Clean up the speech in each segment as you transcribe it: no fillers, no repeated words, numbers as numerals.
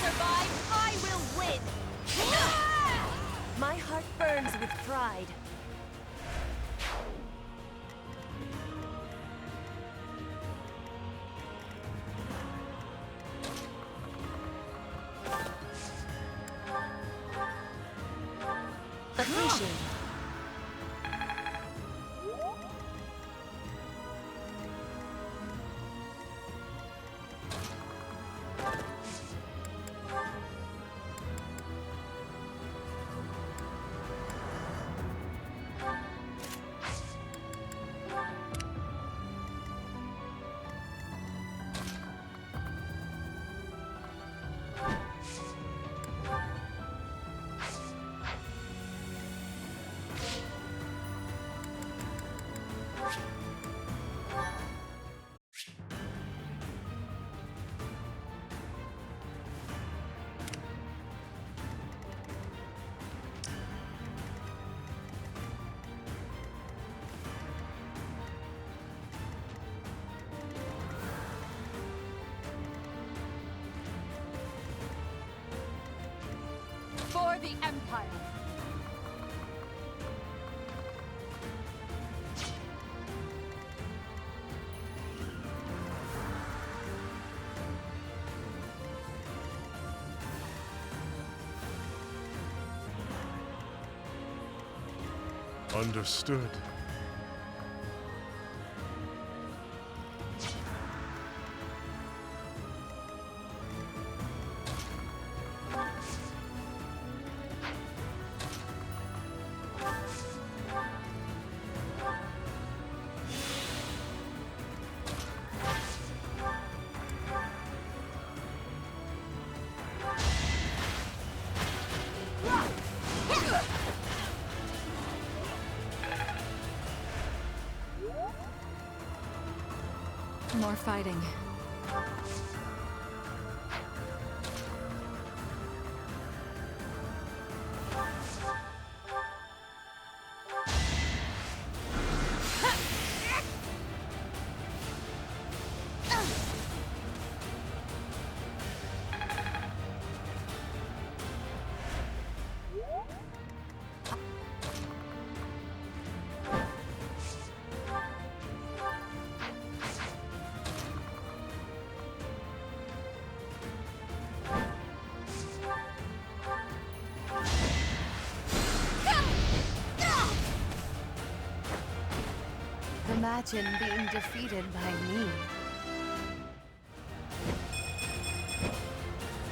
survive, I will win! My heart burns with pride. Appreciate it. For the Empire! Understood. More fighting. Imagine being defeated by me.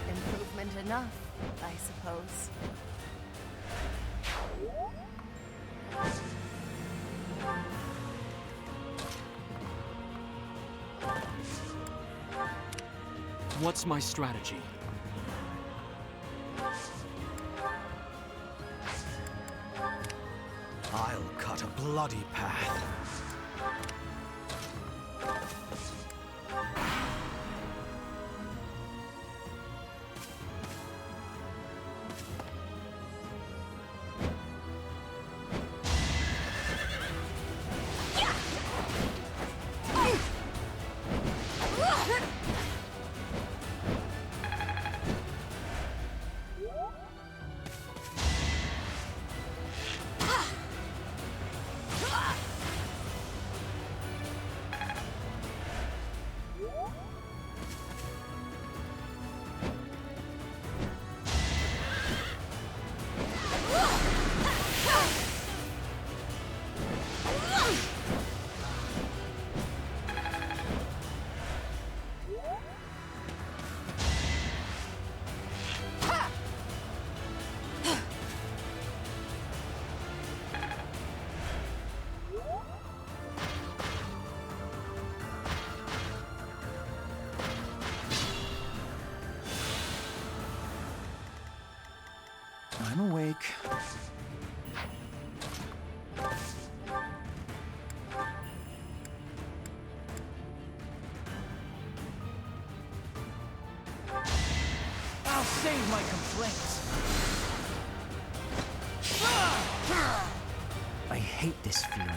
Improvement enough, I suppose. What's my strategy? I'll cut a bloody path. I'm awake. I'll save my complaints. I hate this feeling.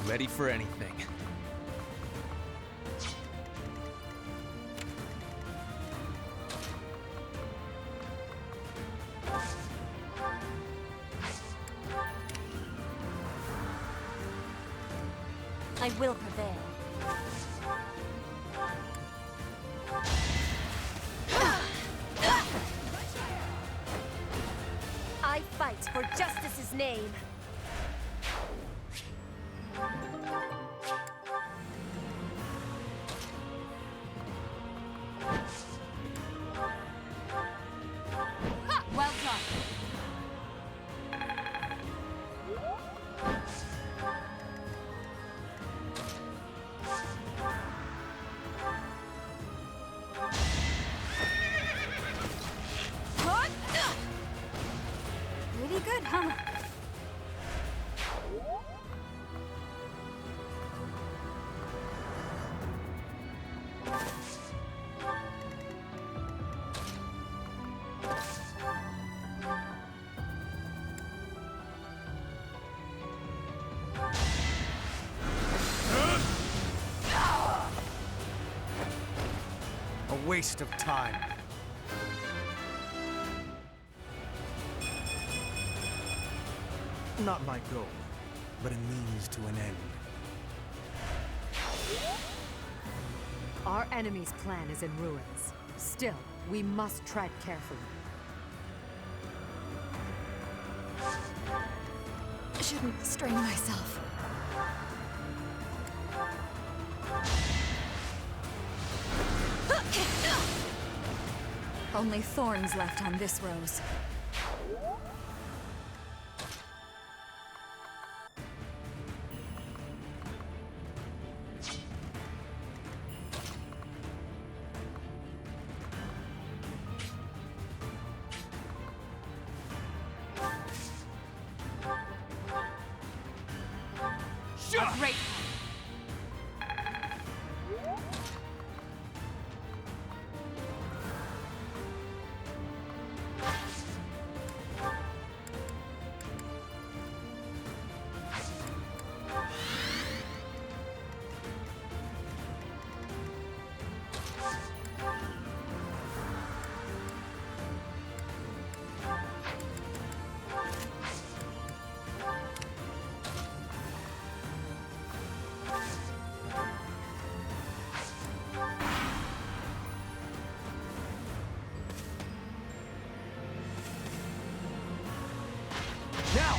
Ready for anything. I will prevail. I fight for justice's name. Ha! Well done. Pretty good, huh? A waste of time. Not my goal, but a means to an end. Our enemy's plan is in ruins. Still, we must tread carefully. Shouldn't strain myself. Only thorns left on this rose. A great Now!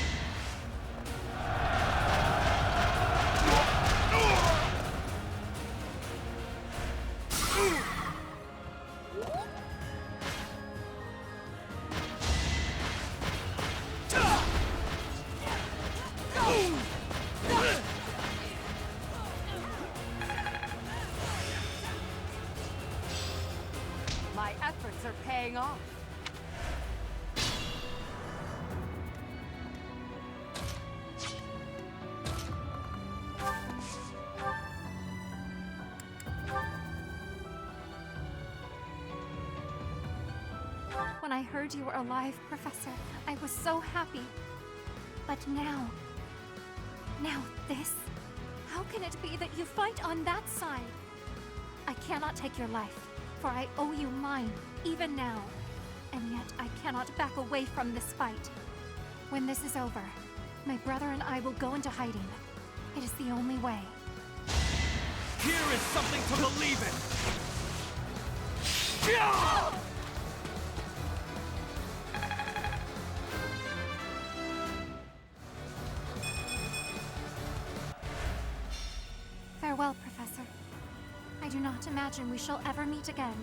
My efforts are paying off. When I heard you were alive, Professor, I was so happy. But now this? How can it be that you fight on that side? I cannot take your life, for I owe you mine, even now. And yet I cannot back away from this fight. When this is over, my brother and I will go into hiding. It is the only way. Here is something to believe in! Farewell, Professor. I do not imagine we shall ever meet again.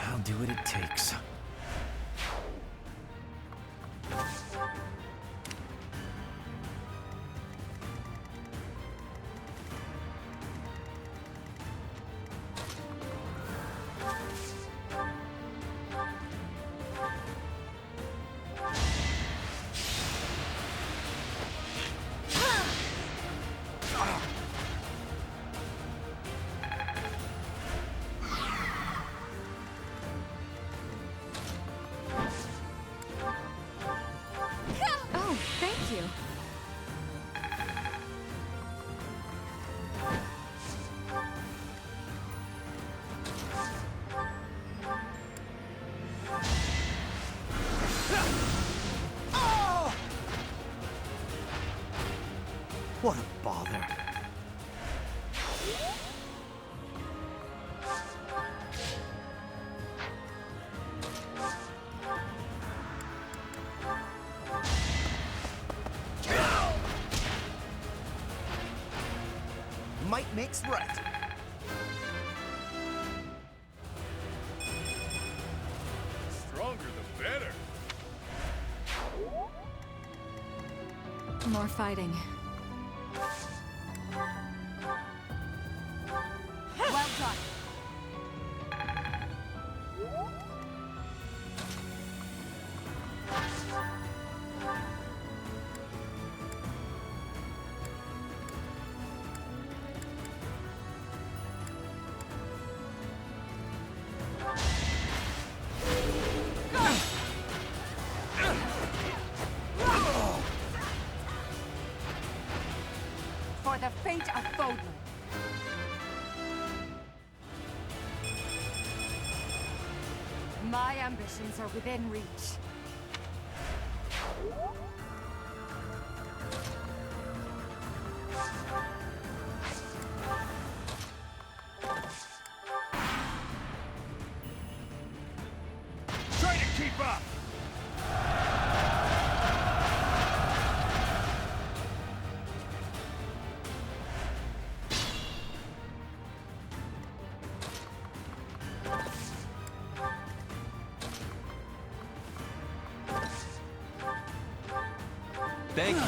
I'll do what it takes. What a bother. Might makes right. Stronger the better. More fighting. Well done. For the fate of Fodlan. My ambitions are within reach. Try to keep up. Thank you.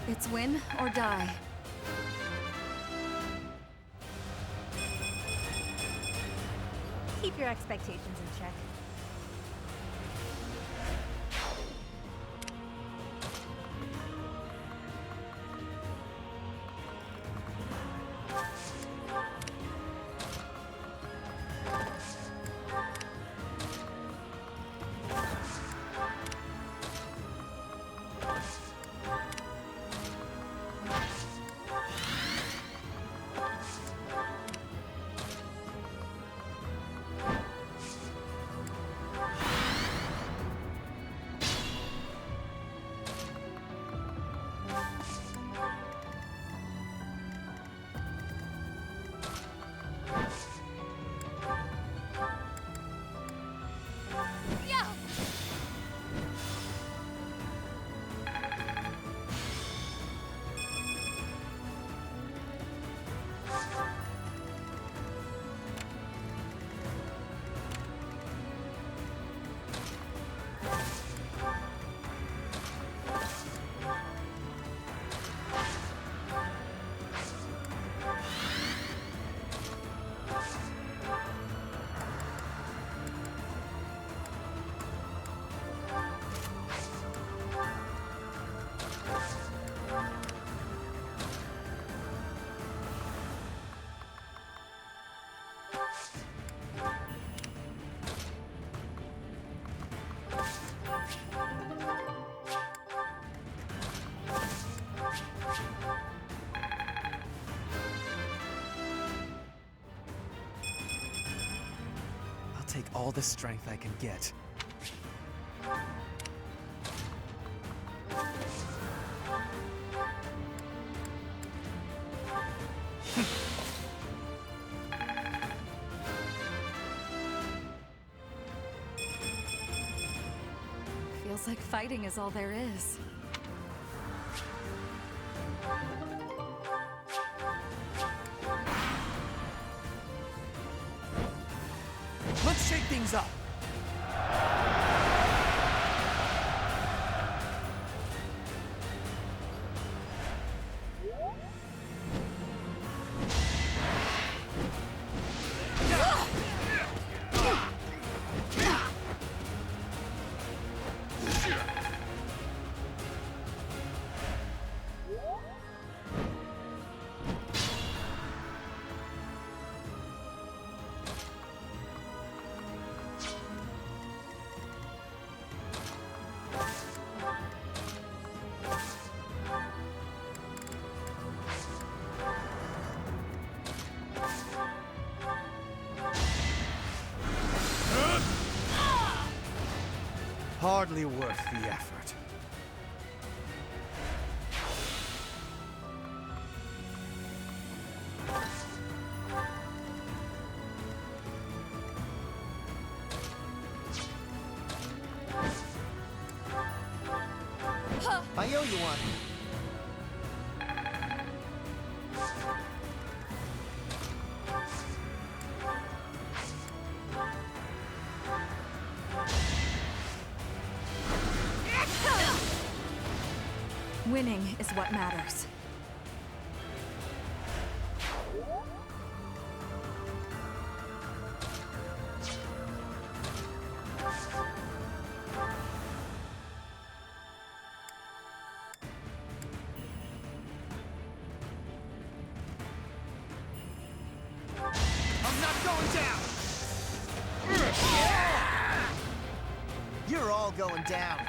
It's win or die. Keep your expectations in check. I'll take all the strength I can get. Feels like fighting is all there is. Let's shake things up. Hardly worth the effort. I owe you one. Winning is what matters. I'm not going down! You're all going down.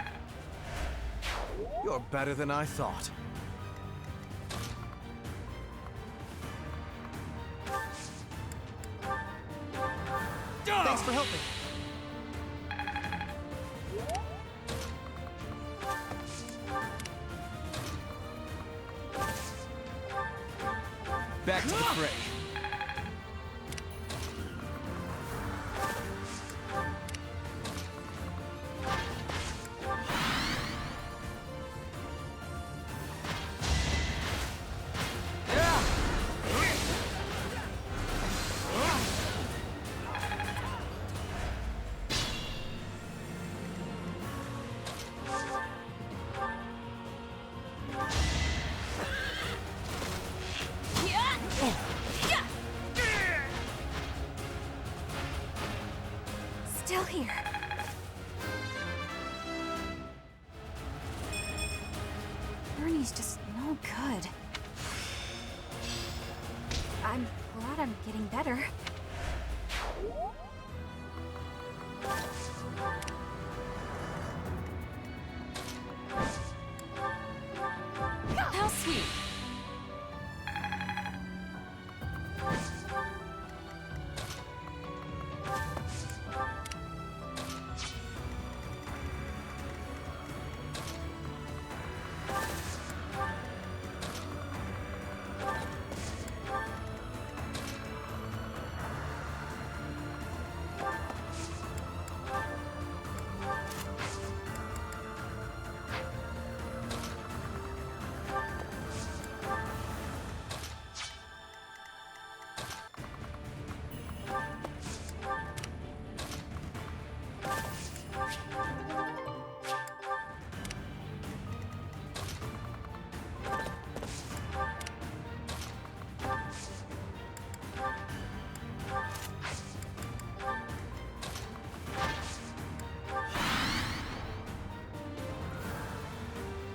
You're better than I thought. Thanks for helping. Back to the fray. Still here. Ernie's just no good. I'm glad I'm getting better. How sweet.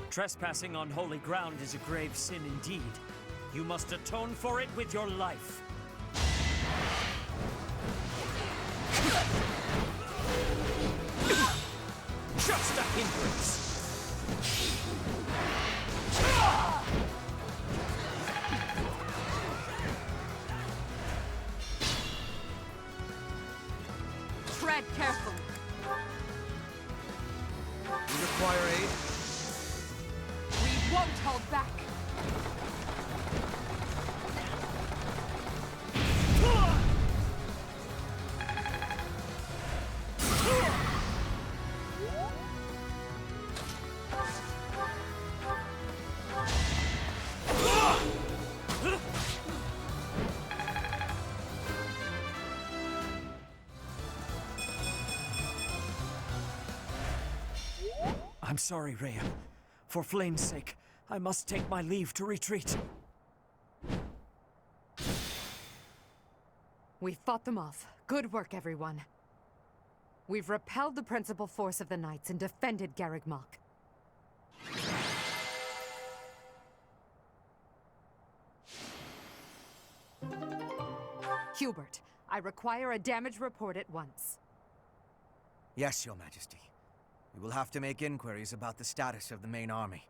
Trespassing on holy ground is a grave sin indeed. You must atone for it with your life. Just a hindrance. Tread carefully. You require aid? We won't hold back. I'm sorry, Rhea. For Flame's sake, I must take my leave to retreat. We fought them off. Good work, everyone. We've repelled the principal force of the Knights and defended Garreg. Hubert, I require a damage report at once. Yes, Your Majesty. We will have to make inquiries about the status of the main army.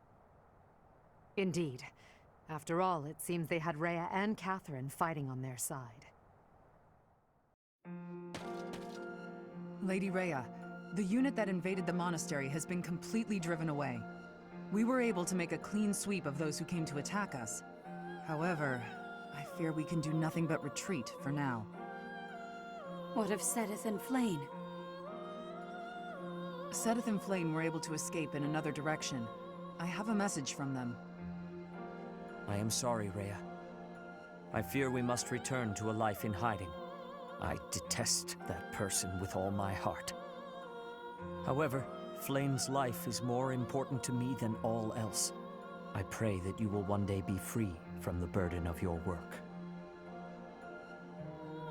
Indeed. After all, it seems they had Rhea and Catherine fighting on their side. Lady Rhea, The unit that invaded the monastery has been completely driven away. We were able to make a clean sweep of those who came to attack us. However, I fear we can do nothing but retreat for now. What of Sedith and Flane? Sedith and Flane were able to escape in another direction. I have a message from them. I am sorry, Rhea. I fear we must return to a life in hiding. I detest that person with all my heart. However, Flane's life is more important to me than all else. I pray that you will one day be free from the burden of your work.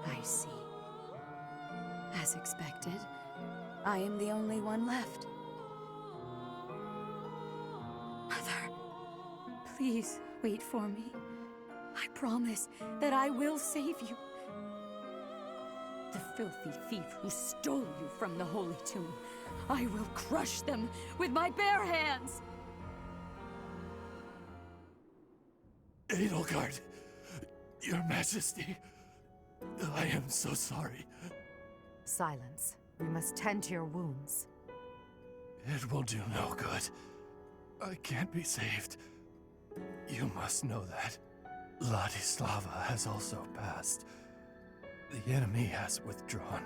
I see. As expected, I am the only one left. Mother, please wait for me. I promise that I will save you. The filthy thief who stole you from the Holy Tomb, I will crush them with my bare hands! Edelgard, Your Majesty, I am so sorry. Silence. We must tend to your wounds. It will do no good. I can't be saved. You must know that. Ladislava has also passed. The enemy has withdrawn.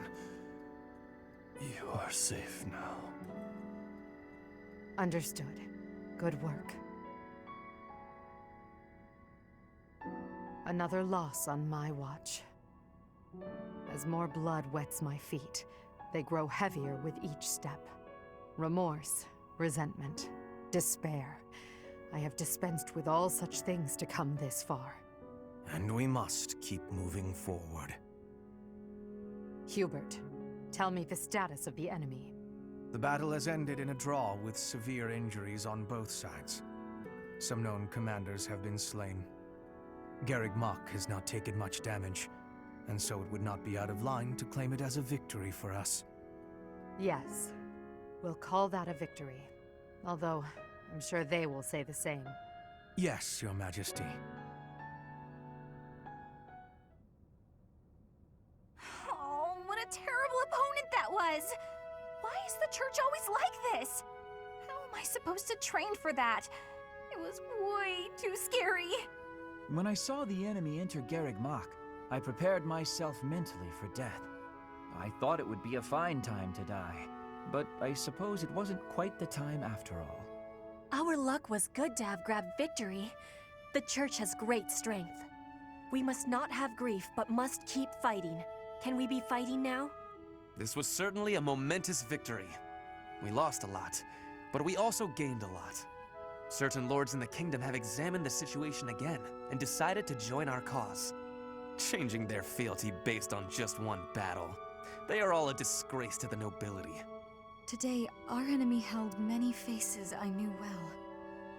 You are safe now. Understood. Good work. Another loss on my watch. As more blood wets my feet, they grow heavier with each step. Remorse, resentment, despair. I have dispensed with all such things to come this far. And we must keep moving forward. Hubert, tell me the status of the enemy. The battle has ended in a draw with severe injuries on both sides. Some known commanders have been slain. Garreg has not taken much damage, and so it would not be out of line to claim it as a victory for us. Yes, we'll call that a victory. Although, I'm sure they will say the same. Yes, Your Majesty. Oh, what a terrible opponent that was! Why is the church always like this? How am I supposed to train for that? It was way too scary. When I saw the enemy enter Garreg, I prepared myself mentally for death. I thought it would be a fine time to die, but I suppose it wasn't quite the time after all. Our luck was good to have grabbed victory. The church has great strength. We must not have grief, but must keep fighting. Can we be fighting now? This was certainly a momentous victory. We lost a lot, but we also gained a lot. Certain lords in the kingdom have examined the situation again and decided to join our cause, changing their fealty based on just one battle. They are all a disgrace to the nobility. Today, our enemy held many faces I knew well.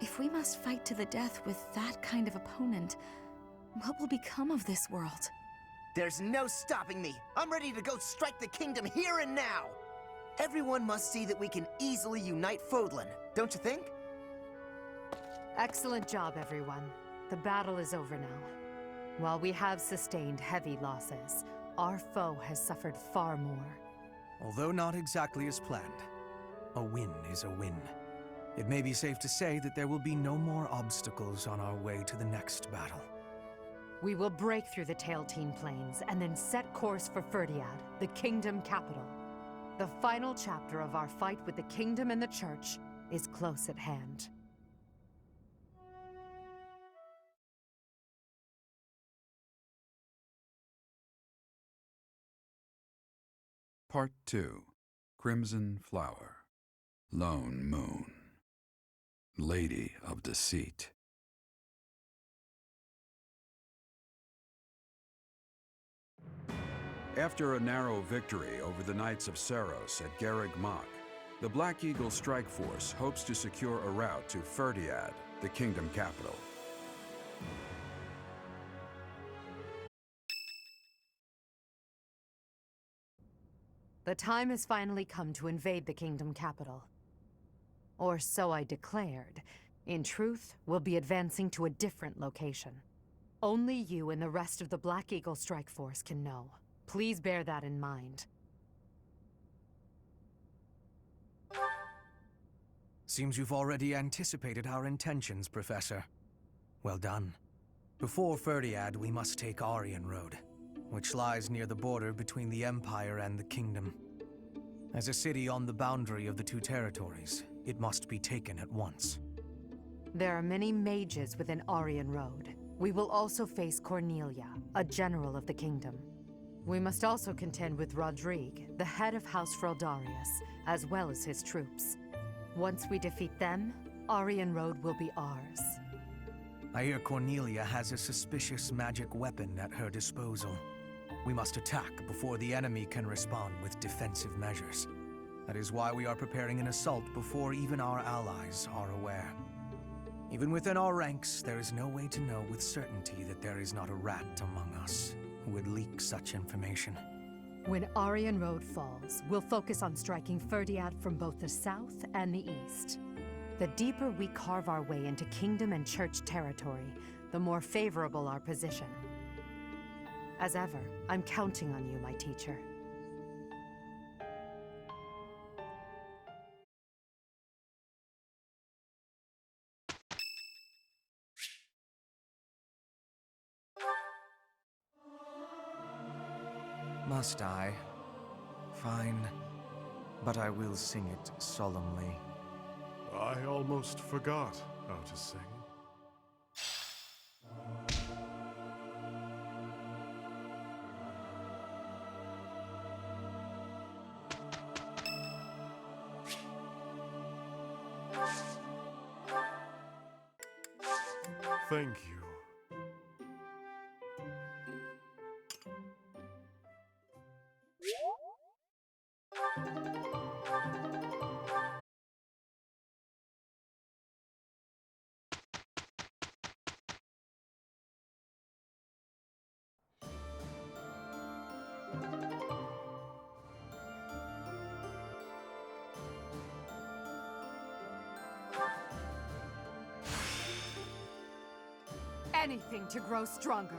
If we must fight to the death with that kind of opponent, what will become of this world? There's no stopping me. I'm ready to go strike the kingdom here and now. Everyone must see that we can easily unite Fodlan, don't you think? Excellent job, everyone. The battle is over now. While we have sustained heavy losses, our foe has suffered far more. Although not exactly as planned, a win is a win. It may be safe to say that there will be no more obstacles on our way to the next battle. We will break through the Tailtean Plains and then set course for Ferdiad, the kingdom capital. The final chapter of our fight with the kingdom and the church is close at hand. Part 2. Crimson Flower. Lone Moon. Lady of Deceit. After a narrow victory over the Knights of Saros at Garreg, the Black Eagle Strike Force hopes to secure a route to Ferdiad, the kingdom capital. The time has finally come to invade the kingdom capital. Or so I declared. In truth, we'll be advancing to a different location. Only you and the rest of the Black Eagle Strike Force can know. Please bear that in mind. Seems you've already anticipated our intentions, Professor. Well done. Before Ferdiad, we must take Aryan Road, which lies near the border between the Empire and the Kingdom. As a city on the boundary of the two territories, it must be taken at once. There are many mages within Aryan Road. We will also face Cornelia, a general of the kingdom. We must also contend with Rodrigue, the head of House Freldarius, as well as his troops. Once we defeat them, Aryan Road will be ours. I hear Cornelia has a suspicious magic weapon at her disposal. We must attack before the enemy can respond with defensive measures. That is why we are preparing an assault before even our allies are aware. Even within our ranks, there is no way to know with certainty that there is not a rat among us who would leak such information. When Aryan Road falls, we'll focus on striking Ferdiad from both the south and the east. The deeper we carve our way into kingdom and church territory, the more favorable our position. As ever, I'm counting on you, my teacher. Must I? Fine. But I will sing it solemnly. I almost forgot how to sing. Thank you. Anything to grow stronger.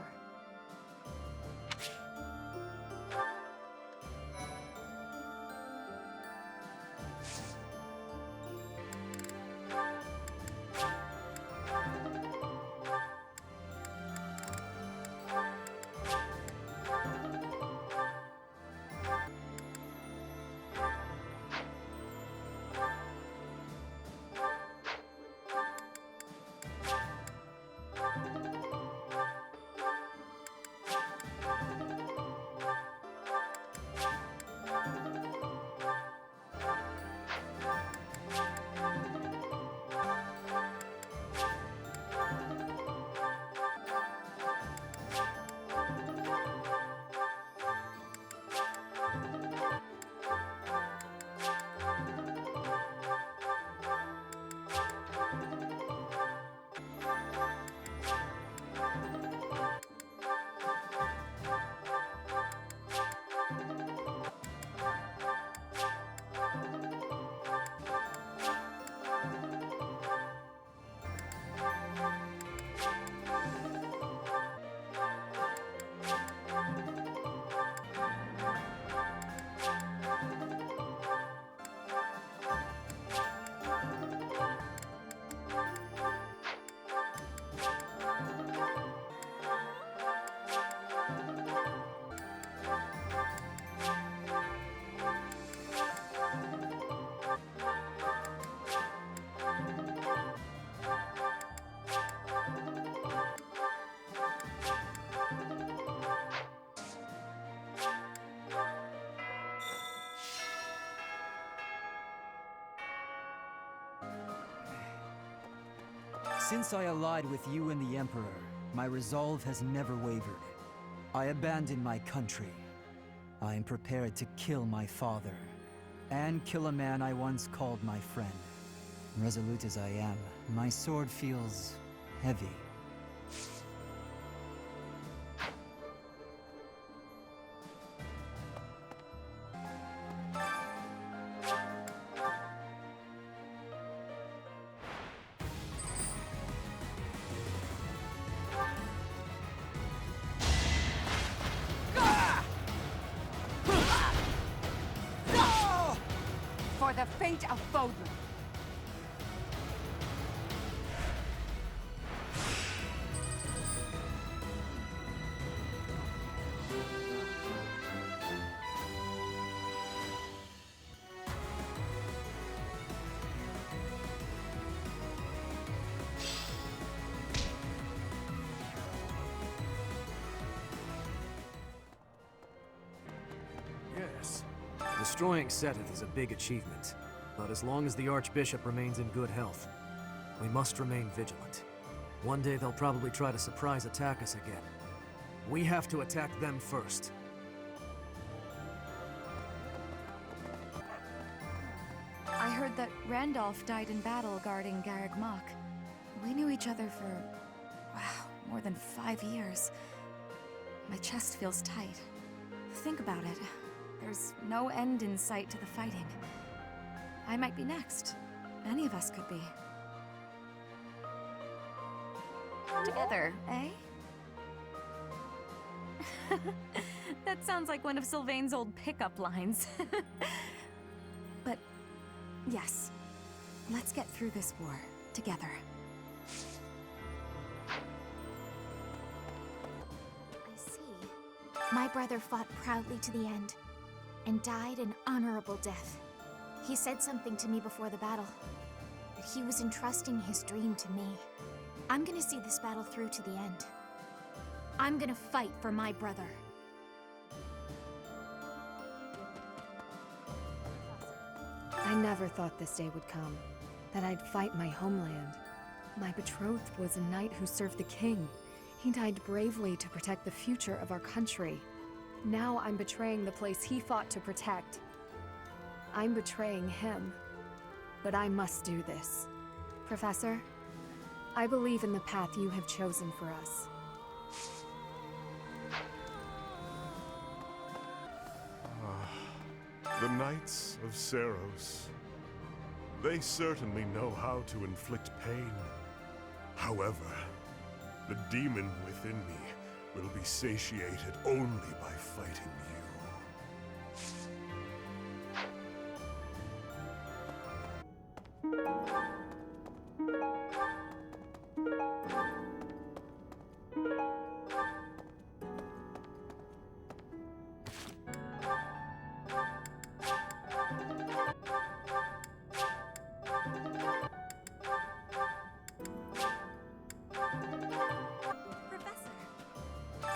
Since I allied with you and the Emperor, my resolve has never wavered. I abandoned my country. I am prepared to kill my father, and kill a man I once called my friend. Resolute as I am, my sword feels heavy. For the fate of Fodlan. Destroying Seteth is a big achievement, but as long as the Archbishop remains in good health, we must remain vigilant. One day they'll probably try to surprise attack us again. We have to attack them first. I heard that Randolph died in battle guarding Garreg Mach. We knew each other for, wow, more than 5 years. My chest feels tight. Think about it. There's no end in sight to the fighting. I might be next. Any of us could be. Together, eh? That sounds like one of Sylvain's old pickup lines. But, yes. Let's get through this war, together. I see. My brother fought proudly to the end, and died an honorable death. He said something to me before the battle, that he was entrusting his dream to me. I'm gonna see this battle through to the end. I'm gonna fight for my brother. I never thought this day would come, that I'd fight my homeland. My betrothed was a knight who served the king. He died bravely to protect the future of our country. Now I'm betraying the place he fought to protect. I'm betraying him. But I must do this. Professor, I believe in the path you have chosen for us. The Knights of Seros. They certainly know how to inflict pain. However, the demon within me will be satiated only by fighting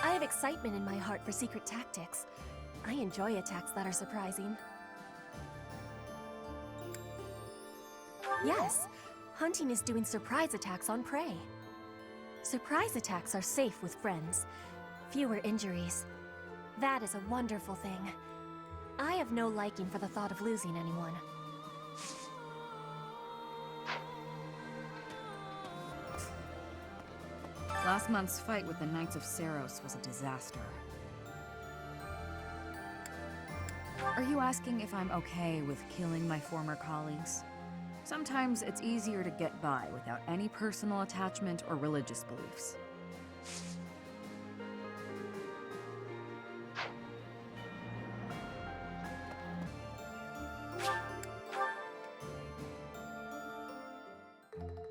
I have excitement in my heart for secret tactics. I enjoy attacks that are surprising. Yes, hunting is doing surprise attacks on prey. Surprise attacks are safe with friends. Fewer injuries. That is a wonderful thing. I have no liking for the thought of losing anyone. Last month's fight with the Knights of Seros was a disaster. Are you asking if I'm okay with killing my former colleagues? Sometimes it's easier to get by without any personal attachment or religious beliefs.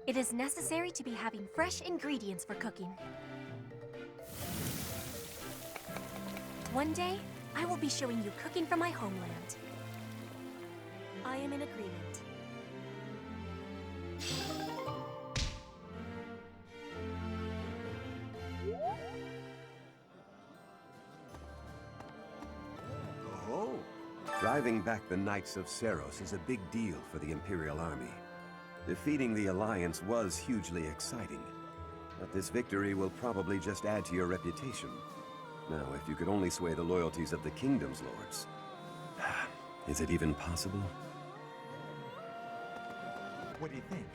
It is necessary to be having fresh ingredients for cooking. One day, I will be showing you cooking from my homeland. I am in agreement. Oh! Driving back the Knights of Seros is a big deal for the Imperial Army. Defeating the Alliance was hugely exciting, but this victory will probably just add to your reputation. Now, if you could only sway the loyalties of the Kingdom's lords. Is it even possible? What do you think?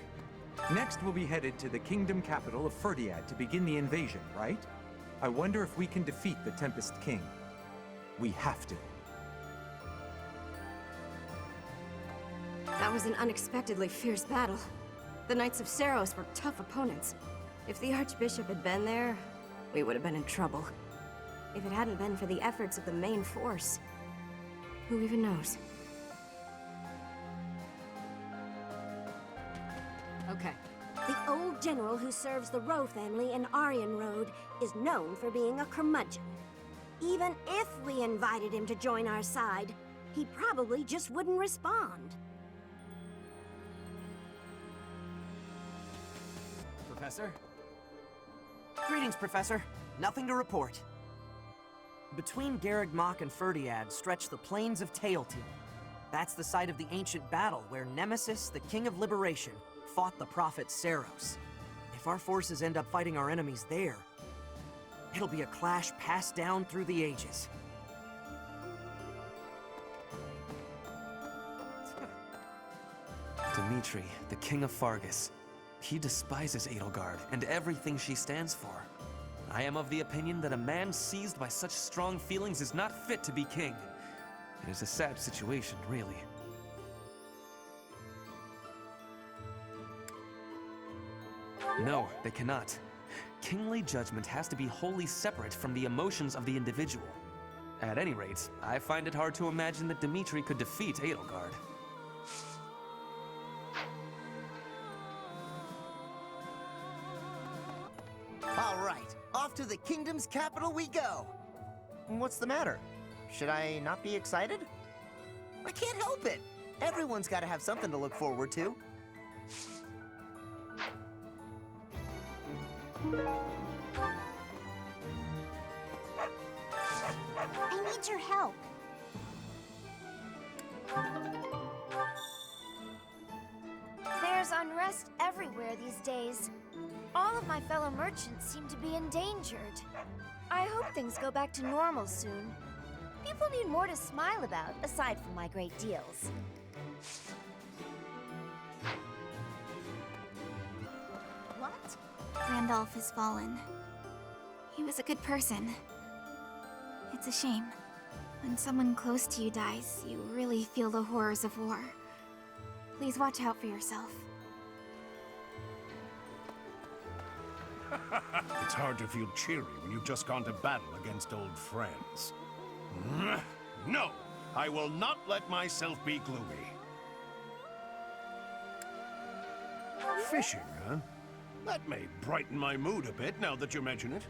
Next, we'll be headed to the kingdom capital of Ferdiad to begin the invasion, right? I wonder if we can defeat the Tempest King. We have to. That was an unexpectedly fierce battle. The Knights of Seros were tough opponents. If the Archbishop had been there, we would have been in trouble. If it hadn't been for the efforts of the main force, who even knows? Okay. The old general who serves the Rowe family in Aryan Road is known for being a curmudgeon. Even if we invited him to join our side, he probably just wouldn't respond. Professor? Greetings, Professor. Nothing to report. Between Garreg Mach and Ferdiad stretch the plains of Tailteal, That's the site of the ancient battle where Nemesis, the King of Liberation, fought the prophet Saros. If our forces end up fighting our enemies there, it'll be a clash passed down through the ages. Dimitri, the King of Fargus. He despises Edelgard and everything she stands for. I am of the opinion that a man seized by such strong feelings is not fit to be king. It is a sad situation, really. No, they cannot. Kingly judgment has to be wholly separate from the emotions of the individual. At any rate, I find it hard to imagine that Dimitri could defeat Edelgard. All right, off to the kingdom's capital we go. What's the matter? Should I not be excited? I can't help it. Everyone's got to have something to look forward to. I need your help. There's unrest everywhere these days. All of my fellow merchants seem to be endangered. I hope things go back to normal soon. People need more to smile about, aside from my great deals. What? Randolph has fallen. He was a good person. It's a shame. When someone close to you dies, you really feel the horrors of war. Please watch out for yourself. It's hard to feel cheery when you've just gone to battle against old friends. No! I will not let myself be gloomy. Fishing, huh? That may brighten my mood a bit now that you mention it.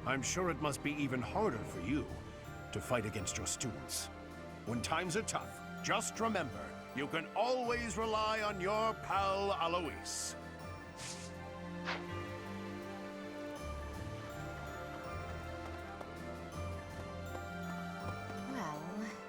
I'm sure it must be even harder for you to fight against your students. When times are tough, just remember, you can always rely on your pal Alois.